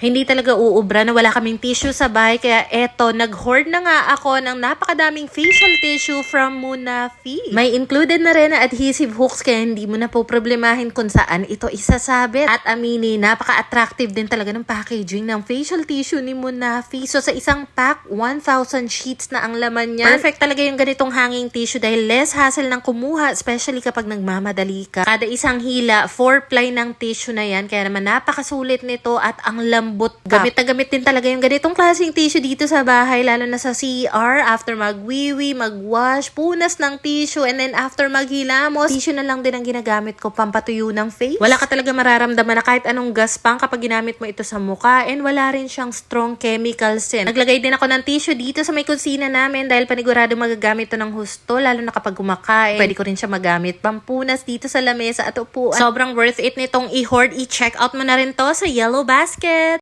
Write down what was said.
Hindi talaga uubra na wala kaming tissue sa bahay. Kaya eto, nag-hoard na nga ako ng napakadaming facial tissue from Munafi. May included na rin na adhesive hooks kaya hindi mo na po problemahin kung saan ito isasabit. At amini, napaka-attractive din talaga ng packaging ng facial tissue ni Munafi. So sa isang pack, 1,000 sheets na ang laman niya. Perfect talaga yung ganitong hanging tissue dahil less hassle ng kumuha, especially kapag nagmamadali ka. Kada isang hila, 4 ply ng tissue na yan. Kaya naman napakasulit nito at ang lambot. Gamit na gamit din talaga yung ganitong klaseng tissue dito sa bahay, lalo na sa CR, after magwiwi, magwash, punas ng tissue, and then after maghilamos, tissue na lang din ang ginagamit ko pampatuyo ng face. Wala ka talaga mararamdaman na kahit anong gaspang kapag ginamit mo ito sa mukha, and wala rin siyang strong chemical scent. Naglagay din ako ng tissue dito sa may kusina namin dahil panigurado magagamit to ng husto, lalo na kapag kumakain. Pwede ko rin siya magamit pampunas dito sa lamesa at upuan. Sobrang worth it nitong i-hoard. I-check out mo na rin to sa Yellow Basket.